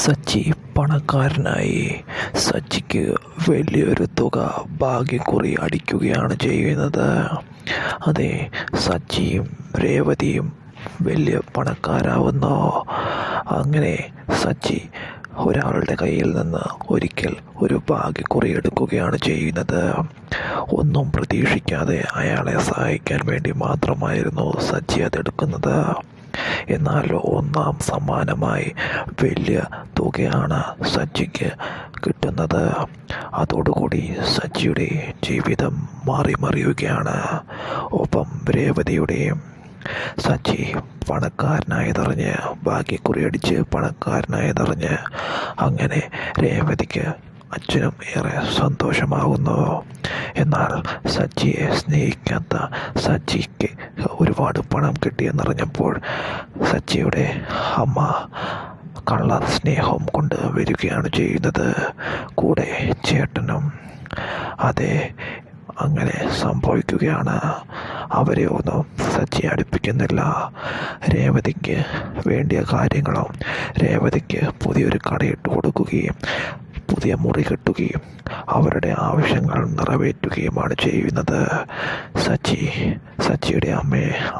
സച്ചി പണക്കാരനായി. സച്ചിക്ക് വലിയൊരു തുക ഭാഗ്യക്കുറി അടിക്കുകയാണ് ചെയ്യുന്നത്. അതെ, സച്ചിയും രേവതിയും വലിയ പണക്കാരാവുന്നു. അങ്ങനെ സച്ചി ഒരാളുടെ കയ്യിൽ നിന്ന് ഒരിക്കൽ ഒരു ഭാഗ്യക്കുറി എടുക്കുകയാണ് ചെയ്യുന്നത്. ഒന്നും പ്രതീക്ഷിക്കാതെ അയാളെ സഹായിക്കാൻ വേണ്ടി മാത്രമായിരുന്നു സച്ചി അതെടുക്കുന്നത്. എന്നാൽ ഒന്നാം സമ്മാനമായി വലിയ തുകയാണ് സച്ചിക്ക് കിട്ടുന്നത്. അതോടുകൂടി സച്ചിയുടെ ജീവിതം മറിയുകയാണ്. ഒപ്പം രേവതിയുടെയും. സച്ചി പണക്കാരനായതറിഞ്ഞ്, ഭാഗ്യക്കുറി അടിച്ച് പണക്കാരനായതറിഞ്ഞ് അങ്ങനെ രേവതിക്ക് അച്ഛനും ഏറെ സന്തോഷമാകുന്നു. എന്നാൽ സച്ചിയെ സ്നേഹിക്കാത്ത സച്ചിക്ക് ഒരുപാട് പണം കിട്ടിയെന്നറിഞ്ഞപ്പോൾ സച്ചിയുടെ അമ്മ കള്ള സ്നേഹം കൊണ്ട് വരികയാണ് ചെയ്യുന്നത്. കൂടെ ചേട്ടനും. അതെ, അങ്ങനെ സംഭവിക്കുകയാണ്. അവരെ ഒന്നും സച്ചി അടുപ്പിക്കുന്നില്ല. രേവതിക്ക് വേണ്ടിയ കാര്യങ്ങളും, രേവതിക്ക് പുതിയൊരു കടയിട്ട് കൊടുക്കുകയും പുതിയ മുറി കെട്ടുകയും അവരുടെ ആവശ്യങ്ങൾ നിറവേറ്റുകയുമാണ് ചെയ്യുന്നത്. സച്ചിയുടെ അമ്മയെ